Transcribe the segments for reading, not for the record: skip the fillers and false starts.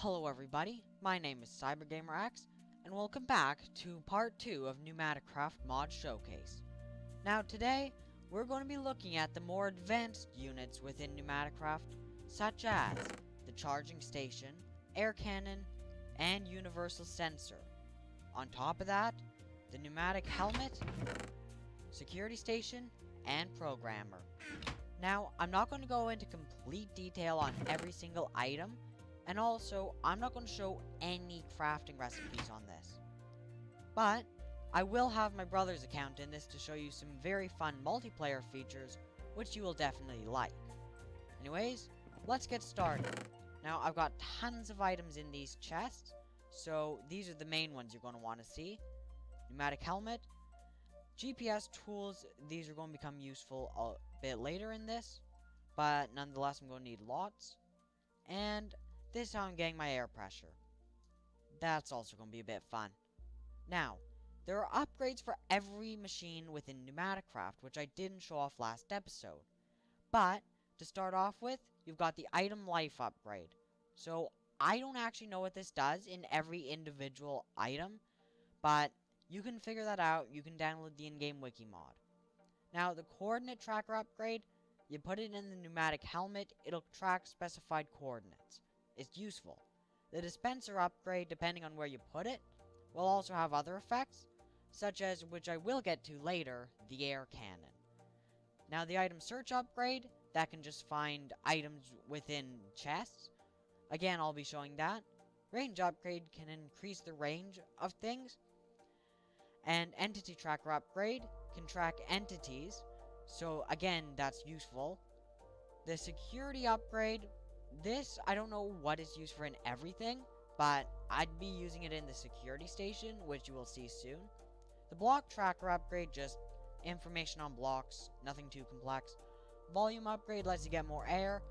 Hello everybody, my name is CyberGamerX, and welcome back to part 2 of Pneumaticraft Mod Showcase. Now today, we're going to be looking at the more advanced units within Pneumaticraft, such as the charging station, air cannon, and universal sensor. On top of that, the pneumatic helmet, security station, and programmer. Now, I'm not going to go into complete detail on every single item, and also, I'm not going to show any crafting recipes on this. But, I will have my brother's account in this to show you some very fun multiplayer features, which you will definitely like. Anyways, let's get started. Now, I've got tons of items in these chests, so these are the main ones you're going to want to see. Pneumatic helmet, GPS tools, these are going to become useful a bit later in this, but nonetheless, I'm going to need lots. And this is how I'm getting my air pressure. That's also going to be a bit fun. Now, there are upgrades for every machine within Pneumaticraft, which I didn't show off last episode. But, to start off with, you've got the item life upgrade. So, I don't actually know what this does in every individual item, but you can figure that out. You can download the in-game wiki mod. Now, the coordinate tracker upgrade, you put it in the pneumatic helmet, it'll track specified coordinates. It's useful. The dispenser upgrade, depending on where you put it, will also have other effects, such as, which I will get to later, the air cannon. Now, the item search upgrade, that can just find items within chests. Again, I'll be showing that. Range upgrade can increase the range of things. And entity tracker upgrade can track entities, so again, that's useful. The security upgrade, this, I don't know what it's used for in everything, but I'd be using it in the security station, which you will see soon. The block tracker upgrade, just information on blocks, nothing too complex. Volume upgrade lets you get more air,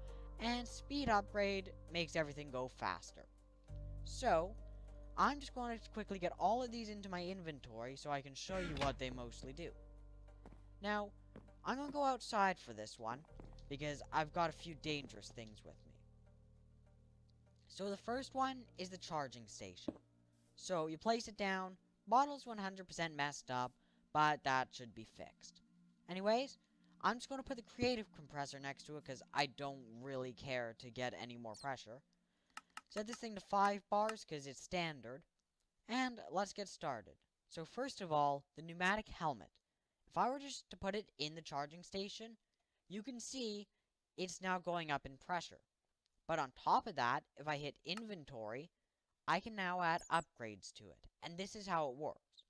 and speed upgrade makes everything go faster. So, I'm just going to quickly get all of these into my inventory so I can show you what they mostly do. Now, I'm going to go outside for this one, because I've got a few dangerous things with me. So the first one is the charging station. So you place it down, model's 100% messed up, but that should be fixed. Anyways, I'm just going to put the creative compressor next to it because I don't really care to get any more pressure. Set this thing to 5 bars because it's standard. And let's get started. So first of all, the pneumatic helmet. If I were just to put it in the charging station, you can see it's now going up in pressure. But on top of that, if I hit inventory, I can now add upgrades to it. And this is how it works.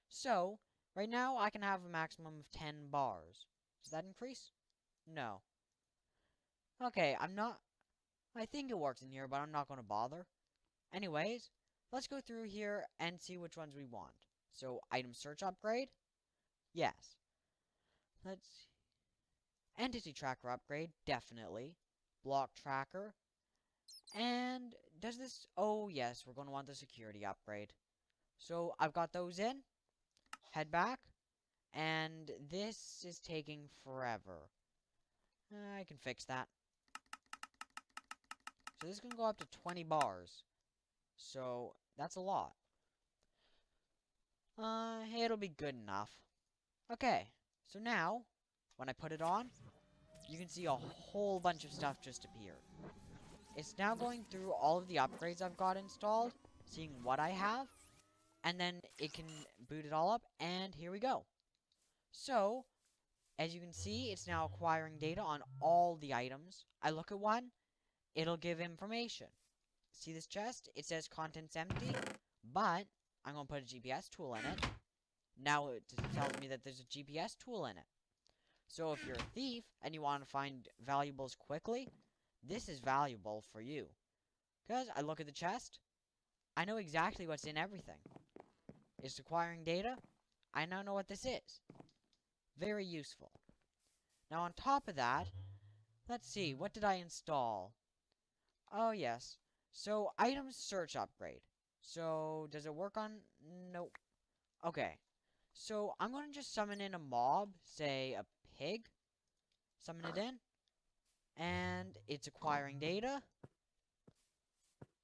So, right now I can have a maximum of 10 bars. Does that increase? No. Okay, I think it works in here, but I'm not going to bother. Anyways, let's go through here and see which ones we want. So, item search upgrade? Yes. Let's see. Entity tracker upgrade? Definitely. Block tracker? And does this... Oh, yes, we're going to want the security upgrade. So, I've got those in. Head back. And this is taking forever. I can fix that. So, this can go up to 20 bars. So, that's a lot. It'll be good enough. Okay, so now, when I put it on, you can see a whole bunch of stuff just appeared. It's now going through all of the upgrades I've got installed, seeing what I have, and then it can boot it all up, and here we go. So, as you can see, it's now acquiring data on all the items. I look at one, it'll give information. See this chest? It says contents empty, but I'm going to put a GPS tool in it. Now it tells me that there's a GPS tool in it. So if you're a thief and you want to find valuables quickly, this is valuable for you. Because I look at the chest, I know exactly what's in everything. It's acquiring data, I now know what this is. Very useful. Now on top of that, let's see, what did I install? Oh yes, so item search upgrade. So does it work on... Nope. Okay. So I'm going to just summon in a mob, say a pig. Summon it in. And it's acquiring data.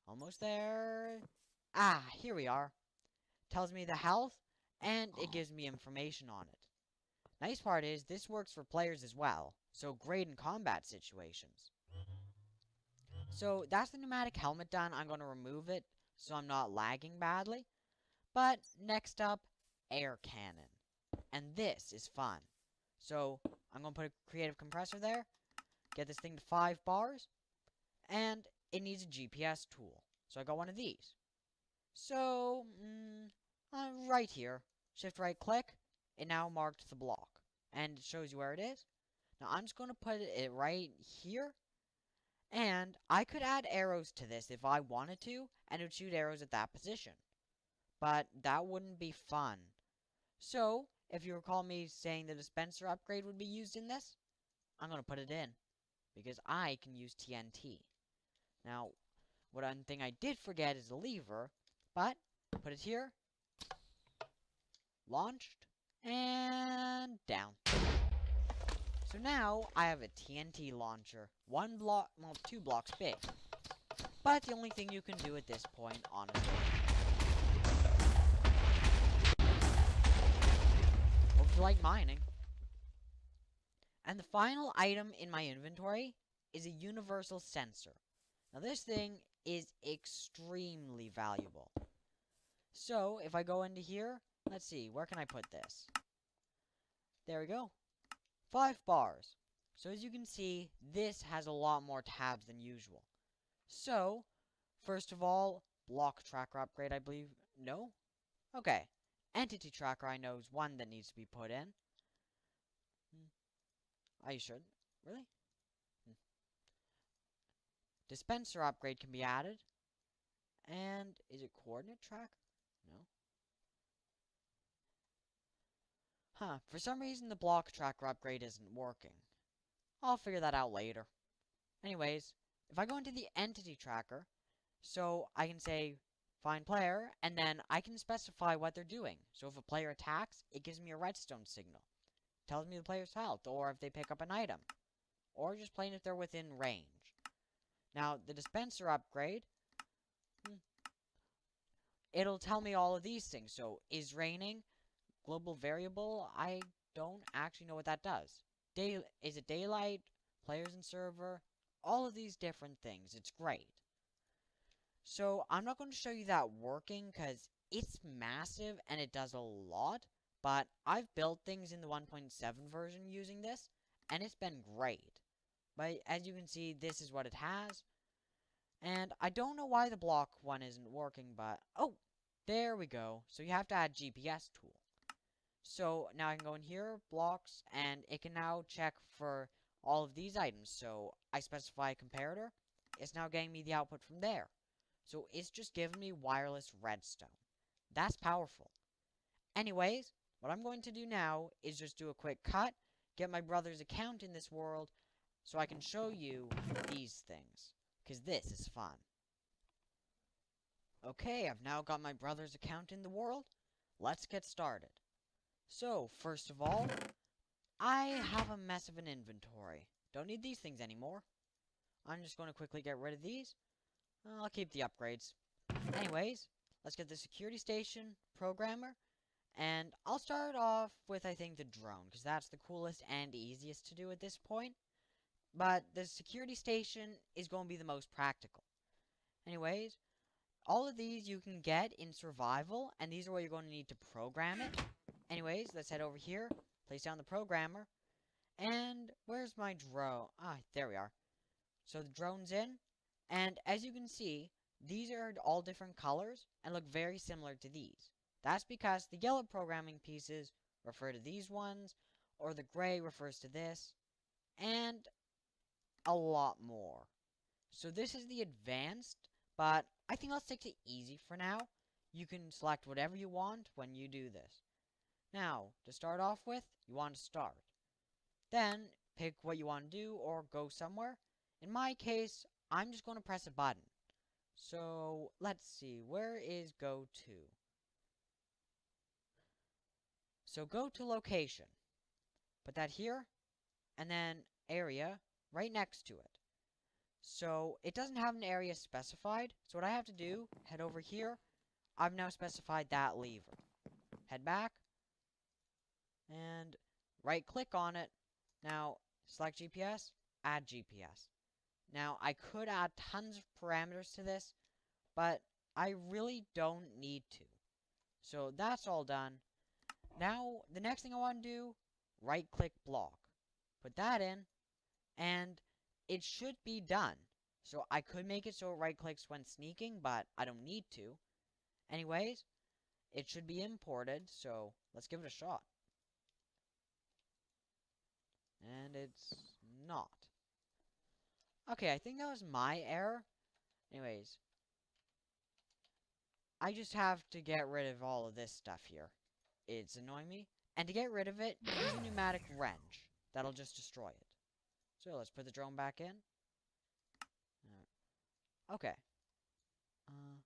Almost there. Ah, here we are. Tells me the health, and it gives me information on it. Nice part is, this works for players as well, so great in combat situations. So that's the pneumatic helmet done. I'm going to remove it so I'm not lagging badly. But next up, air cannon. And this is fun. So I'm going to put a creative compressor there, get this thing to 5 bars, and it needs a GPS tool. So I got one of these. So, right here, shift right click, it now marked the block. And it shows you where it is. Now I'm just going to put it right here. And I could add arrows to this if I wanted to, and it would shoot arrows at that position. But that wouldn't be fun. So, if you recall me saying the dispenser upgrade would be used in this, I'm going to put it in. Because I can use TNT. Now, one thing I did forget is the lever, but put it here, launched, and down. So now I have a TNT launcher, 2 blocks big. But the only thing you can do at this point, honestly. Hope you like mining. And the final item in my inventory is a universal sensor. Now this thing is extremely valuable. So, if I go into here, let's see, where can I put this? There we go. 5 bars. So as you can see, this has a lot more tabs than usual. So, first of all, block tracker upgrade, I believe. No? Okay. Entity tracker, I know, is one that needs to be put in. Are you sure? Really? Dispenser upgrade can be added. And is it coordinate track? No. Huh, for some reason the block tracker upgrade isn't working. I'll figure that out later. Anyways, if I go into the entity tracker, so I can say find player, and then I can specify what they're doing. So if a player attacks, it gives me a redstone signal. Tells me the player's health, or if they pick up an item. Or just plain if they're within range. Now, the dispenser upgrade, it'll tell me all of these things. So, is raining? Global variable? I don't actually know what that does. Is it daylight? Players in server? All of these different things. It's great. So, I'm not going to show you that working because it's massive and it does a lot. But I've built things in the 1.7 version using this, and it's been great. But as you can see, this is what it has. And I don't know why the block one isn't working, but... Oh! There we go. So you have to add GPS tool. So now I can go in here, blocks, and it can now check for all of these items. So I specify a comparator. It's now getting me the output from there. So it's just giving me wireless redstone. That's powerful. Anyways, what I'm going to do now is just do a quick cut, get my brother's account in this world, so I can show you these things. Because this is fun. Okay, I've now got my brother's account in the world. Let's get started. So, first of all, I have a mess of an inventory. Don't need these things anymore. I'm just going to quickly get rid of these. I'll keep the upgrades. Anyways, let's get the security station, programmer, and I'll start off with, I think, the drone, because that's the coolest and easiest to do at this point. But the security station is going to be the most practical. Anyways, all of these you can get in survival, and these are where you're going to need to program it. Anyways, let's head over here, place down the programmer, and where's my drone? Ah, there we are. So the drone's in, and as you can see, these are all different colors and look very similar to these. That's because the yellow programming pieces refer to these ones, or the gray refers to this, and a lot more. So this is the advanced, but I think I'll stick to easy for now. You can select whatever you want when you do this. Now, to start off with, you want to start. Then, pick what you want to do or go somewhere. In my case, I'm just going to press a button. So, let's see, where is go to? So go to location. Put that here, and then area right next to it. So it doesn't have an area specified. So what I have to do, head over here. I've now specified that lever. Head back and right click on it. Now select GPS, add GPS. Now I could add tons of parameters to this, but I really don't need to. So that's all done. Now the next thing I want to do, right click block. Put that in and it should be done. So I could make it so it right clicks when sneaking, but I don't need to. Anyways, it should be imported, so let's give it a shot. And it's not. Okay, I think that was my error. Anyways, I just have to get rid of all of this stuff here. It's annoying me. And to get rid of it, use a pneumatic wrench. That'll just destroy it. So let's put the drone back in. Okay. Uh,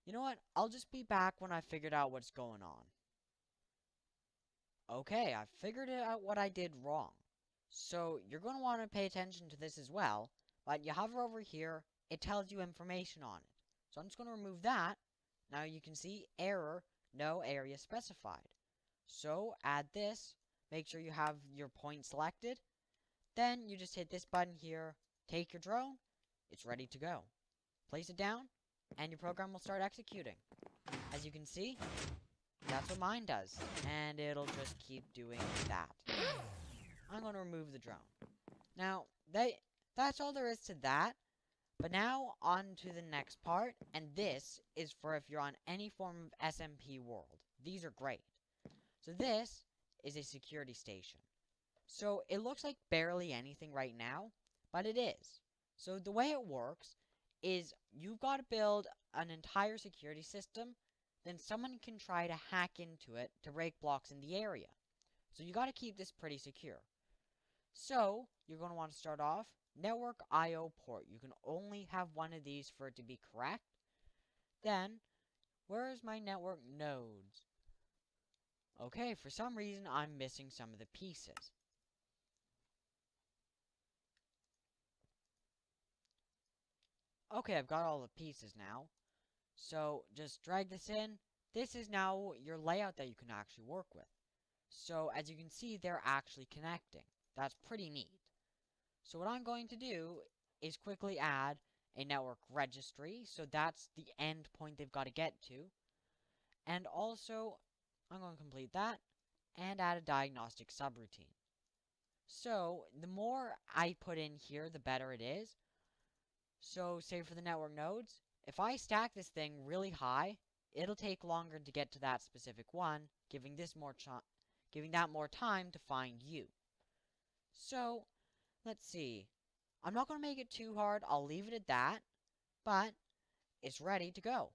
you know what? I'll just be back when I figured out what's going on. Okay, I figured out what I did wrong. So you're going to want to pay attention to this as well. But you hover over here, it tells you information on it. So I'm just going to remove that. Now you can see error, no area specified. So add this, make sure you have your point selected. Then you just hit this button here, take your drone, it's ready to go. Place it down, and your program will start executing. As you can see, that's what mine does, and it'll just keep doing that. I'm going to remove the drone. Now, that's all there is to that. But now, on to the next part, and this is for if you're on any form of SMP world. These are great. So this is a security station. So it looks like barely anything right now, but it is. So the way it works is you've got to build an entire security system, then someone can try to hack into it to break blocks in the area. So you got to keep this pretty secure. So you're going to want to start off network IO port. You can only have one of these for it to be correct. Then, where is my network nodes? Okay, for some reason I'm missing some of the pieces. Okay, I've got all the pieces now. So just drag this in. This is now your layout that you can actually work with. So as you can see, they're actually connecting. That's pretty neat. So what I'm going to do is quickly add a network registry. So that's the end point they've got to get to. And also, I'm going to complete that and add a diagnostic subroutine. So the more I put in here, the better it is. So say for the network nodes, if I stack this thing really high, it'll take longer to get to that specific one, giving that more time to find you. So let's see. I'm not going to make it too hard. I'll leave it at that, but it's ready to go.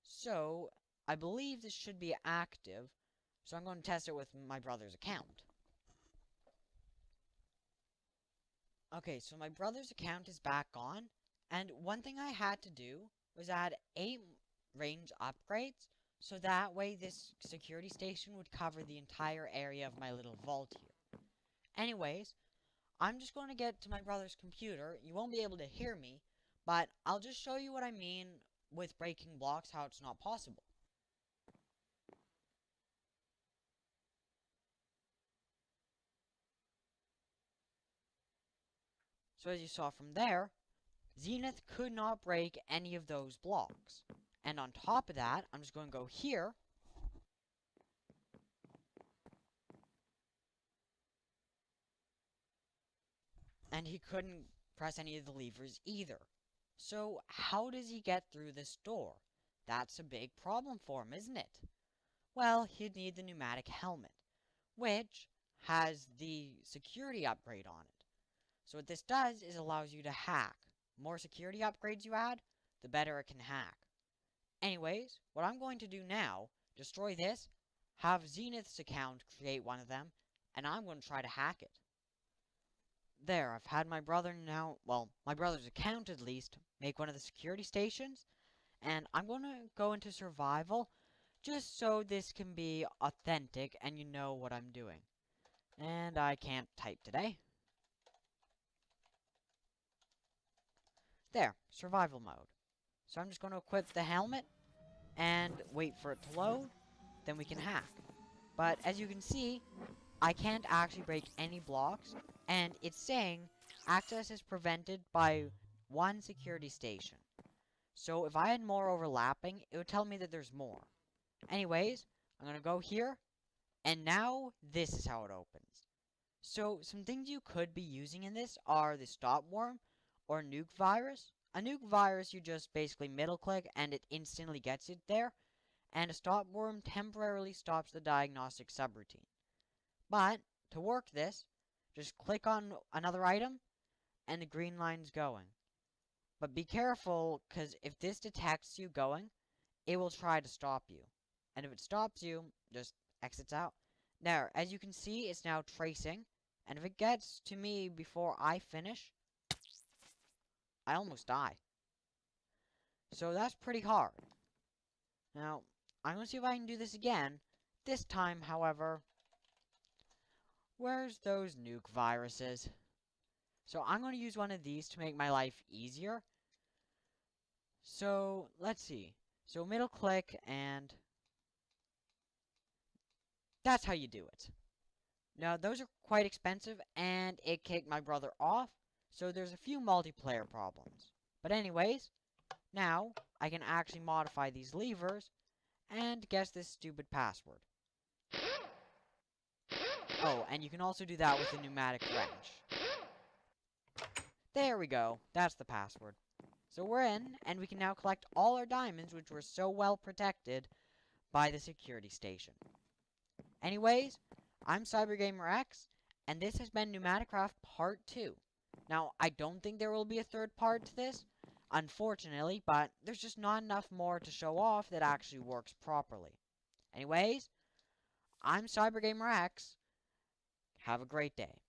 So I believe this should be active. So I'm going to test it with my brother's account. Okay, so my brother's account is back on, and one thing I had to do was add 8 range upgrades, so that way this security station would cover the entire area of my little vault here. Anyways, I'm just going to get to my brother's computer. You won't be able to hear me, but I'll just show you what I mean with breaking blocks, how it's not possible. So as you saw from there, Zenith could not break any of those blocks. And on top of that, I'm just going to go here. And he couldn't press any of the levers either. So how does he get through this door? That's a big problem for him, isn't it? Well, he'd need the pneumatic helmet, which has the security upgrade on it. So what this does is allows you to hack. The more security upgrades you add, the better it can hack. Anyways, what I'm going to do now, destroy this, have Zenith's account create one of them, and I'm going to try to hack it. There, I've had my brother now, well, my brother's account at least, make one of the security stations, and I'm going to go into survival, just so this can be authentic and you know what I'm doing. And I can't type today. There, survival mode. So I'm just going to equip the helmet and wait for it to load. Then we can hack. But as you can see, I can't actually break any blocks, and it's saying access is prevented by one security station. So if I had more overlapping, it would tell me that there's more. Anyways, I'm going to go here, and now this is how it opens. So some things you could be using in this are the stop worm or nuke virus. A nuke virus, you just basically middle click and it instantly gets it there, and a stop worm temporarily stops the diagnostic subroutine. But to work this, just click on another item and the green line's going. But be careful, because if this detects you going, it will try to stop you. And if it stops you, just exits out. Now, as you can see, it's now tracing. And if it gets to me before I finish, I almost die. So that's pretty hard. Now, I'm going to see if I can do this again. This time, however, where's those nuke viruses? So I'm going to use one of these to make my life easier. So, let's see. So middle click, and that's how you do it. Now, those are quite expensive, and it kicked my brother off, so there's a few multiplayer problems. But anyways, now I can actually modify these levers and guess this stupid password. Oh, and you can also do that with a pneumatic wrench. There we go. That's the password. So we're in, and we can now collect all our diamonds, which were so well protected by the security station. Anyways, I'm CyberGamerX, and this has been Pneumaticraft Part 2. Now, I don't think there will be a third part to this, unfortunately, but there's just not enough more to show off that actually works properly. Anyways, I'm CyberGamerX. Have a great day.